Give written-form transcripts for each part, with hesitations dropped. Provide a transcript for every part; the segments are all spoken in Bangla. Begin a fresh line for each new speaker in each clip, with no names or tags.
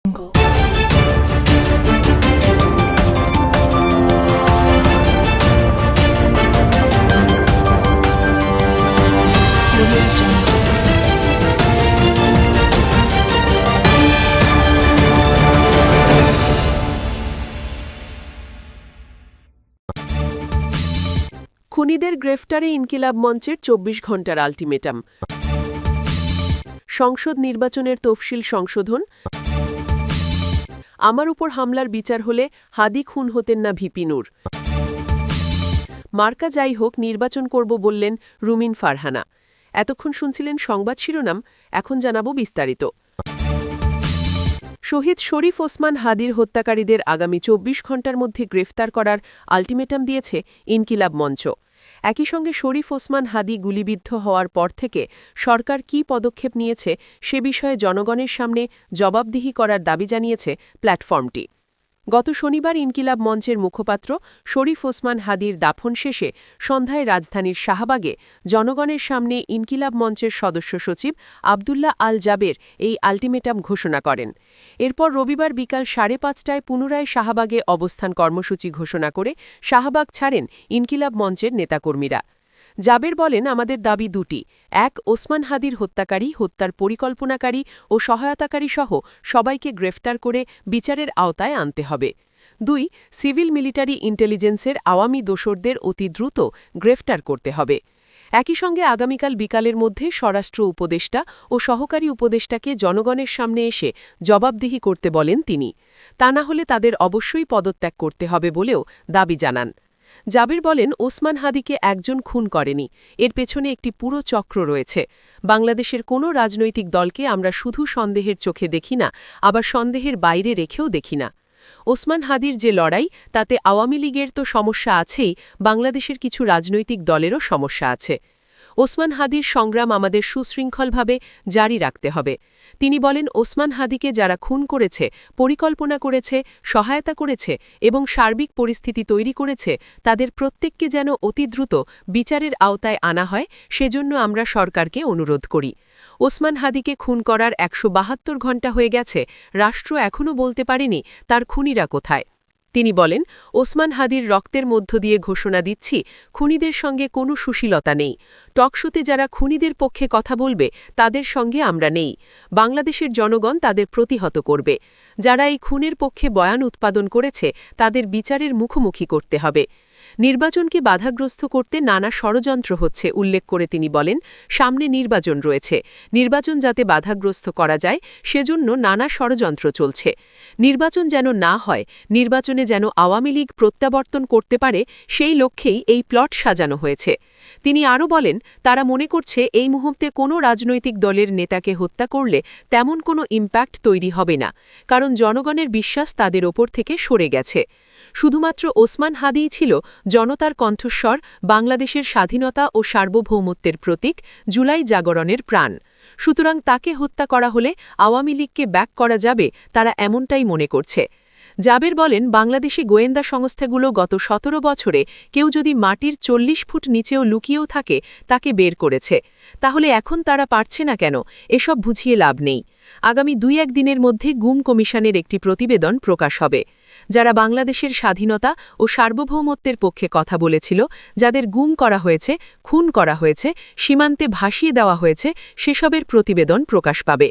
Jungle. Audio Jungle.
খুনিদের গ্রেফতারে ইনকিলাব মঞ্চের ২৪ ঘণ্টার আল্টিমেটাম। সংসদ নির্বাচনের তফসিল সংশোধন। আমার উপর হামলার বিচার হলে হাদি খুন হতেন না ভিপি নূর। মার্কা যাই হোক, নির্বাচন করব বললেন রুমিন ফারহানা। এতক্ষণ শুনছিলেন সংবাদ শিরোনাম, এখন জানাবো বিস্তারিত। শহীদ শরীফ ওসমান হাদির হত্যাকারীদের আগামী ২৪ ঘণ্টার মধ্যে গ্রেফতার করার আল্টিমেটাম দিয়েছে ইনকিলাব মঞ্চ। একই সঙ্গে শরীফ ওসমান হাদি গুলিবিদ্ধ হওয়ার পর থেকে সরকার কী পদক্ষেপ নিয়েছে সে বিষয়ে জনগণের সামনে জবাবদিহি করার দাবি জানিয়েছে প্ল্যাটফর্মটি। গত শনিবার ইনকিলাব মঞ্চের মুখপাত্র শরীফ ওসমান হাদির দাফন শেষে সন্ধ্যায় রাজধানীর শাহবাগে জনগণের সামনে ইনকিলাব মঞ্চের সদস্য সচিব আবদুল্লাহ আল জাবের এই আল্টিমেটাম ঘোষণা করেন। এরপর রবিবার বিকাল ৫:৩০টায় পুনরায় শাহবাগে অবস্থান কর্মসূচি ঘোষণা করে শাহবাগ ছাড়েন ইনকিলাব মঞ্চের নেতাকর্মীরা। জাবের বলেন, আমাদের দাবি দুটি। এক, ওসমান হাদির হত্যাকারী, হত্যার পরিকল্পনাকারী ও সহায়তাকারী সহ সবাইকে গ্রেফতার করে বিচারের আওতায় আনতে হবে। ২, সিভিল মিলিটারি ইন্টেলিজেন্সের আওয়ামী দোসরদের অতি দ্রুত গ্রেফতার করতে হবে। একই সঙ্গে আগামীকাল বিকালের মধ্যে স্বরাষ্ট্র উপদেষ্টা ও সহকারী উপদেষ্টাকে জনগণের সামনে এসে জবাবদিহি করতে বলেন তিনি। তা না হলে তাদের অবশ্যই পদত্যাগ করতে হবে বলেও দাবি জানান। জাবের বলেন, ওসমান হাদিকে একজন খুন করেনি, এর পেছনে একটি পুরো চক্র রয়েছে। বাংলাদেশের কোনো রাজনৈতিক দলকে আমরা শুধু সন্দেহের চোখে দেখি না, আবার সন্দেহের বাইরে রেখেও দেখি না। ওসমান হাদির যে লড়াই, তাতে আওয়ামী লীগের তো সমস্যা আছেই, বাংলাদেশের কিছু রাজনৈতিক দলেরও সমস্যা আছে। ওসমান হাদির সংগ্রাম আমাদের সুশৃঙ্খলভাবে জারি রাখতে হবে। তিনি বলেন, ওসমান হাদিকে যারা খুন করেছে, পরিকল্পনা করেছে, সহায়তা করেছে এবং সার্বিক পরিস্থিতি তৈরি করেছে, তাদের প্রত্যেককে যেন অতি দ্রুত বিচারের আওতায় আনা হয়, সেজন্য আমরা সরকারকে অনুরোধ করি। ওসমান হাদিকে খুন করার ১৭২ ঘণ্টা হয়ে গেছে, রাষ্ট্র এখনও বলতে পারেনি তার খুনিরা কোথায়। তিনি বলেন, ওসমান হাদির রক্তের মধ্য দিয়ে ঘোষণা দিচ্ছি, খুনিদের সঙ্গে কোনো সুশীলতা নেই। টকশোতে যারা খুনিদের পক্ষে কথা বলবে, তাদের সঙ্গে আমরা নেই। বাংলাদেশের জনগণ তাদের প্রতিহত করবে। যারা এই খুনের পক্ষে বয়ান উৎপাদন করেছে, তাদের বিচারের মুখোমুখি করতে হবে। নির্বাচনকে বাধাগ্রস্ত করতে নানা ষড়যন্ত্র হচ্ছে উল্লেখ করে তিনি বলেন, সামনে নির্বাচন রয়েছে, নির্বাচন যাতে বাধাগ্রস্ত করা যায় সেজন্য নানা ষড়যন্ত্র চলছে। নির্বাচন যেন না হয়, নির্বাচনে যেন আওয়ামী লীগ প্রত্যাবর্তন করতে পারে, সেই লক্ষ্যেই এই প্লট সাজানো হয়েছে। তিনি আরও বলেন, তারা মনে করছে এই মুহূর্তে কোনো রাজনৈতিক দলের নেতাকে হত্যা করলে তেমন কোনো ইম্প্যাক্ট তৈরি হবে না, কারণ জনগণের বিশ্বাস তাদের ওপর থেকে সরে গেছে। শুধুমাত্র ওসমান হাদিই ছিল জনতার কণ্ঠস্বর, বাংলাদেশের স্বাধীনতা ও সার্বভৌমত্বের প্রতীক, জুলাই জাগরণের প্রাণ। সুতরাং তাকে হত্যা করা হলে আওয়ামী লীগকে ব্যাক করা যাবে, তারা এমনটাই মনে করছে। জাবের বলেন, বাংলাদেশি গোয়েন্দা সংস্থাগুলো গত ১৭ বছরে কেউ যদি মাটির ৪০ ফুট নিচেও লুকিয়েও থাকে, তাকে বের করেছে। তাহলে এখন তারা পারছে না কেন? এসব বুঝিয়ে লাভ নেই। আগামী ২-১ দিনের মধ্যে গুম কমিশনের একটি প্রতিবেদন প্রকাশ হবে। যারা বাংলাদেশের স্বাধীনতা ও সার্বভৌমত্বের পক্ষে কথা বলেছিল, যাদের গুম করা হয়েছে, খুন করা হয়েছে, সীমান্তে ভাসিয়ে দেওয়া হয়েছে, সেসবের প্রতিবেদন প্রকাশ পাবে।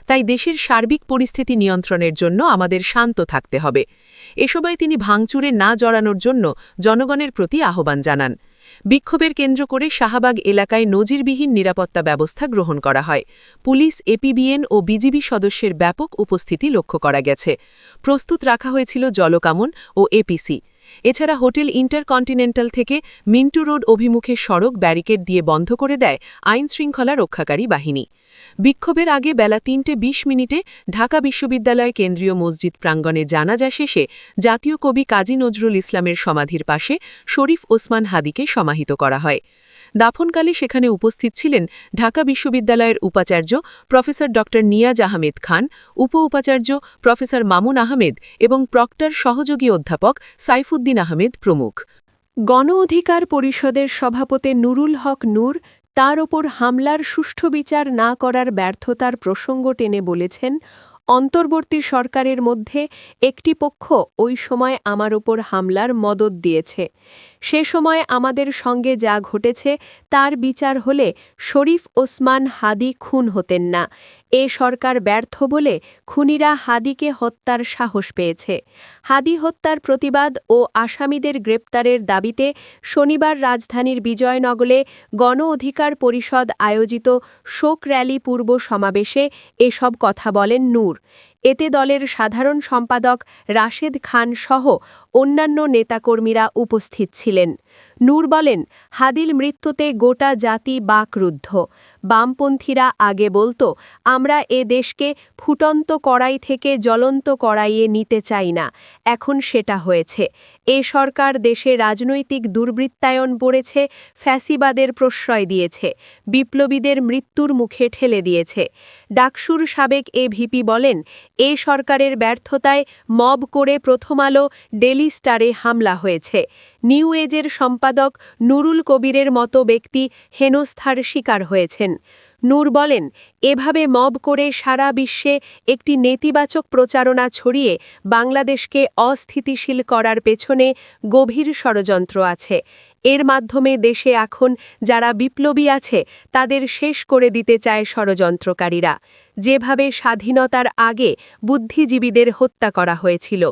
তাই দেশের সার্বিক পরিস্থিতি নিয়ন্ত্রণের জন্য আমাদের শান্ত থাকতে হবে। এসবই তিনি ভাঙচুরে না জড়ানোর জন্য জনগণের প্রতি আহ্বান জানান। বিক্ষোভের কেন্দ্র করে শাহবাগ এলাকায় নজিরবিহীন নিরাপত্তা ব্যবস্থা গ্রহণ করা হয়। পুলিশ, এপিবিএন ও বিজিবি সদস্যের ব্যাপক উপস্থিতি লক্ষ্য করা গেছে। প্রস্তুত রাখা হয়েছিল জলকামন ও এপিসি। এছাড়া হোটেল ইন্টারকন্টিনেন্টাল থেকে মিন্টু রোড অভিমুখে সড়ক ব্যারিকেড দিয়ে বন্ধ করে দেয় আইনশৃঙ্খলা রক্ষাকারী বাহিনী। বিক্ষোভের আগে বেলা ৩:২০ ঢাকা বিশ্ববিদ্যালয় কেন্দ্রীয় মসজিদ প্রাঙ্গণে জানাজা শেষে জাতীয় কবি কাজী নজরুল ইসলামের সমাধির পাশে শরীফ ওসমান হাদিকে সমাহিত করা হয়। দাফনকালে সেখানে উপস্থিত ছিলেন ঢাকা বিশ্ববিদ্যালয়ের উপাচার্য প্রফেসর ড নিয়াজ আহমেদ খান, উপ-উপাচার্য প্রফেসর মামুন আহমেদ এবং প্রক্টর সহযোগী অধ্যাপক সাইফুদ্দিন আহমেদ প্রমুখ। গণ অধিকার পরিষদের সভাপতি নুরুল হক নূর তার ওপর হামলার সুষ্ঠু বিচার না করার ব্যর্থতার প্রসঙ্গ টেনে বলেছেন, অন্তর্বর্তী সরকারের মধ্যে একটি পক্ষ ওই সময় আমার ওপর হামলার মদদ দিয়েছে। সে সময় আমাদের সঙ্গে যা ঘটেছে তার বিচার হলে শরীফ ওসমান হাদি খুন হতেন না। এ সরকার ব্যর্থ বলে খুনিরা হাদিকে হত্যার সাহস পেয়েছে। হাদি হত্যার প্রতিবাদ ও আসামিদের গ্রেপ্তারের দাবিতে শনিবার রাজধানীর বিজয়নগরে গণ অধিকার পরিষদ আয়োজিত শোক র্যালি পূর্ব সমাবেশে এসব কথা বলেন নূর। এতে দলের সাধারণ সম্পাদক রাশেদ খান সহ অন্যান্য নেতাকর্মীরা উপস্থিত ছিলেন। নূর বলেন, হাদির মৃত্যুতে গোটা জাতি বাকরুদ্ধ। বামপন্থীরা আগে বলতো, আমরা এ দেশকে ফুটন্ত কড়াই থেকে জ্বলন্ত কড়াইয়ে নিতে চাই না, এখন সেটা হয়েছে। এ সরকার দেশে রাজনৈতিক দুর্বৃত্তায়ন পড়েছে, ফ্যাসিবাদের প্রশ্রয় দিয়েছে, বিপ্লবীদের মৃত্যুর মুখে ঠেলে দিয়েছে। ডাকসুর সাবেক এ ভিপি বলেন, এ সরকারের ব্যর্থতায় মব করে প্রথম আলো, ডেলি স্টারে হামলা হয়েছে। নিউ এজের সম্পাদক নুরুল কবিরের মতো ব্যক্তি হেনস্থার শিকার হয়েছেন। নূর বলেন, এভাবে মব করে সারা বিশ্বে একটি নেতিবাচক প্রচারণা ছড়িয়ে বাংলাদেশকে অস্থিতিশীল করার পেছনে গভীর ষড়যন্ত্র আছে। এর মাধ্যমে দেশে এখন যারা বিপ্লবী আছে তাদের শেষ করে দিতে চায় ষড়যন্ত্রকারীরা, যেভাবে স্বাধীনতার আগে বুদ্ধিজীবীদের হত্যা করা হয়েছিল।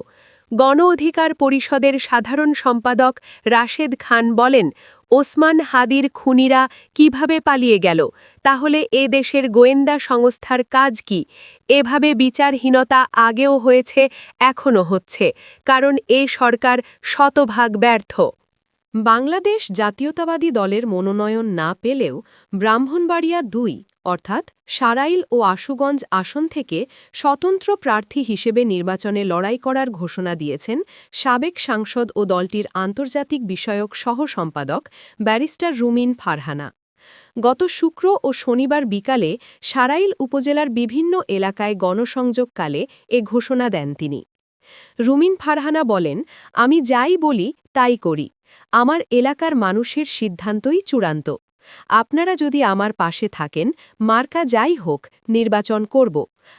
গণ অধিকার পরিষদের সাধারণ সম্পাদক রাশেদ খান বলেন, ওসমান হাদির খুনিরা কিভাবে পালিয়ে গেল? তাহলে এ দেশের গোয়েন্দা সংস্থার কাজ কি? এভাবে বিচারহীনতা আগেও হয়েছে, এখনও হচ্ছে, কারণ এ সরকার শতভাগ ব্যর্থ। বাংলাদেশ জাতীয়তাবাদী দলের মনোনয়ন না পেলেও ব্রাহ্মণবাড়িয়া ২ অর্থাৎ সারাইল ও আশুগঞ্জ আসন থেকে স্বতন্ত্র প্রার্থী হিসেবে নির্বাচনে লড়াই করার ঘোষণা দিয়েছেন সাবেক সাংসদ ও দলটির আন্তর্জাতিক বিষয়ক সহ সম্পাদক ব্যারিস্টার রুমিন ফারহানা। গত শুক্র ও শনিবার বিকালে সারাইল উপজেলার বিভিন্ন এলাকায় গণসংযোগকালে এ ঘোষণা দেন তিনি। রুমিন ফারহানা বলেন, আমি যাই বলি তাই করি। আমার এলাকার মানুষের সিদ্ধান্তই চূড়ান্ত। আপনারা যদি আমার পাশে থাকেন, মার্কা যাই হোক, নির্বাচন করব।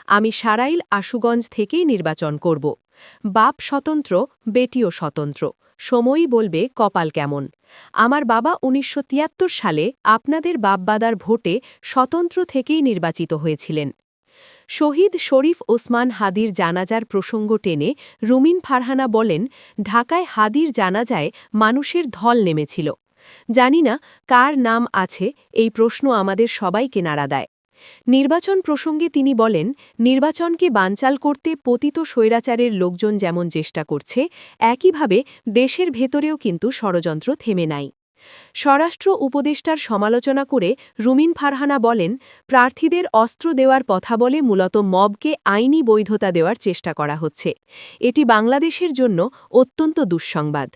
আমি সারাইল আশুগঞ্জ থেকেই নির্বাচন করব। বাপ স্বতন্ত্র, বেটিও স্বতন্ত্র, সময়ই বলবে কপাল কেমন। আমার বাবা ১৯৭৩ সালে আপনাদের বাপদাদার ভোটে স্বতন্ত্র থেকেই নির্বাচিত হয়েছিলেন। শহীদ শরীফ ওসমান হাদির জানাজার প্রসঙ্গ টেনে রুমিন ফারহানা বলেন, ঢাকায় হাদির জানাজায় মানুষের ঢল নেমেছিল। জানি না কার নাম আছে, এই প্রশ্ন আমাদের সবাইকে নাড়া দেয়। নির্বাচন প্রসঙ্গে তিনি বলেন, নির্বাচনকে বানচাল করতে পতিত স্বৈরাচারের লোকজন যেমন চেষ্টা করছে, একইভাবে দেশের ভেতরেও কিন্তু ষড়যন্ত্র থেমে নাই। স্বরাষ্ট্র উপদেষ্টার সমালোচনা করে রুমিন ফারহানা বলেন, প্রার্থীদের অস্ত্র দেওয়ার কথা বলে মূলত মবকে আইনি বৈধতা দেওয়ার চেষ্টা করা হচ্ছে। এটি বাংলাদেশের জন্য অত্যন্ত দুঃসংবাদ।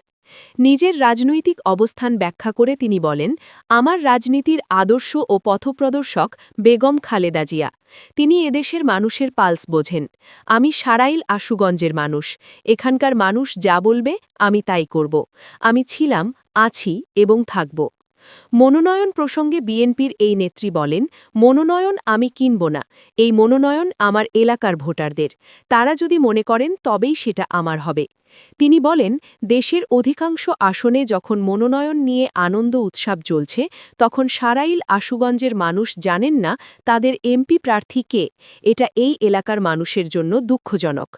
নিজের রাজনৈতিক অবস্থান ব্যাখ্যা করে তিনি বলেন, আমার রাজনীতির আদর্শ ও পথপ্রদর্শক বেগম খালেদা জিয়া। তিনি এদেশের মানুষের পালস বোঝেন। আমি সারাইল আশুগঞ্জের মানুষ। এখানকার মানুষ যা বলবে আমি তাই করব। আমি ছিলাম, আছি এবং থাকব। মনোনয়ন প্রসঙ্গে বিএনপির এই নেত্রী বলেন, মনোনয়ন আমি কিনব না, এই মনোনয়ন আমার এলাকার ভোটারদের। তারা যদি মনে করেন তবেই সেটা আমার হবে। তিনি বলেন, দেশের অধিকাংশ আসনে যখন মনোনয়ন নিয়ে আনন্দ উৎসব চলছে, তখন সারাইল আশুগঞ্জের মানুষ জানেন না তাদের এমপি প্রার্থী কে। এটা এই এলাকার মানুষের জন্য দুঃখজনক।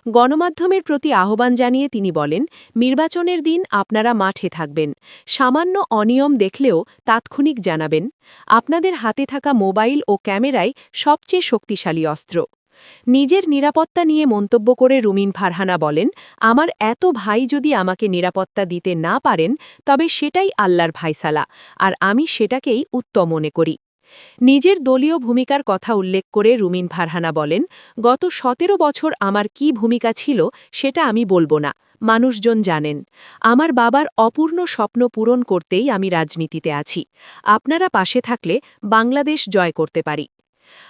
গণমাধ্যমের প্রতি আহ্বান জানিয়ে তিনি বলেন, নির্বাচনের দিন আপনারা মাঠে থাকবেন। সামান্য অনিয়ম দেখলেও তাৎক্ষণিক জানাবেন। আপনাদের হাতে থাকা মোবাইল ও ক্যামেরাই সবচেয়ে শক্তিশালী অস্ত্র। নিজের নিরাপত্তা নিয়ে মন্তব্য করে রুমিন ফারহানা বলেন, আমার এত ভাই যদি আমাকে নিরাপত্তা দিতে না পারেন, তবে সেটাই আল্লাহর ফায়সালা, আর আমি সেটাকেই উত্তম মনে করি। নিজের দলীয় ভূমিকার কথা উল্লেখ করে রুমিন ফারহানা বলেন, গত ১৭ বছর আমার কি ভূমিকা ছিল সেটা আমি বলবো না, মানুষজন জানেন। আমার বাবার অপূর্ণ স্বপ্ন পূরণ করতেই আমি রাজনীতিতে আছি। আপনারা পাশে থাকলে বাংলাদেশ জয় করতে পারি।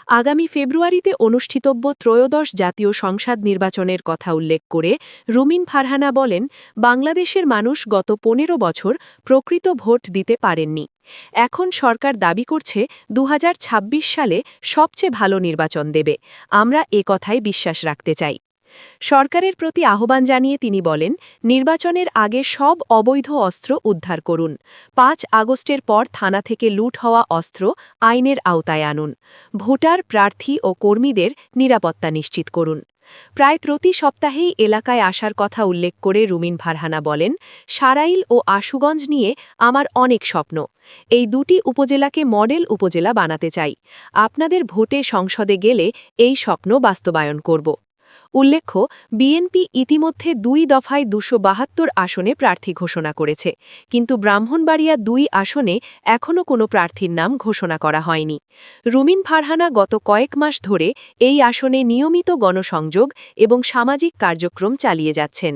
আগামী ফেব্রুয়ারিতে অনুষ্ঠিতব্য ত্রয়োদশ জাতীয় সংসদ নির্বাচনের কথা উল্লেখ করে রুমিন ফারহানা বলেন, বাংলাদেশের মানুষ গত ১৫ বছর প্রকৃত ভোট দিতে পারেননি। এখন সরকার দাবি করছে ২০২৬ সালে সবচেয়ে ভালো নির্বাচন দেবে। আমরা এ কথায় বিশ্বাস রাখতে চাই। সরকারের প্রতি আহ্বান জানিয়ে তিনি বলেন, নির্বাচনের আগে সব অবৈধ অস্ত্র উদ্ধার করুন। ৫ আগস্টের পর থানা থেকে লুট হওয়া অস্ত্র আইনের আওতায় আনুন। ভোটার, প্রার্থী ও কর্মীদের নিরাপত্তা নিশ্চিত করুন। প্রায় প্রতি সপ্তাহেই এলাকায় আসার কথা উল্লেখ করে রুমিন ফারহানা বলেন, সারাইল ও আশুগঞ্জ নিয়ে আমার অনেক স্বপ্ন। এই দুটি উপজেলাকে মডেল উপজেলা বানাতে চাই। আপনাদের ভোটে সংসদে গেলে এই স্বপ্ন বাস্তবায়ন করব। উল্লেখ্য, বিএনপি ইতিমধ্যে ২ দফায় ২৭২ আসনে প্রার্থী ঘোষণা করেছে, কিন্তু ব্রাহ্মণবাড়িয়া ২ আসনে এখনও কোনো প্রার্থীর নাম ঘোষণা করা হয়নি। রুমিন ফারহানা গত কয়েক মাস ধরে এই আসনে নিয়মিত গণসংযোগ এবং সামাজিক কার্যক্রম চালিয়ে যাচ্ছেন।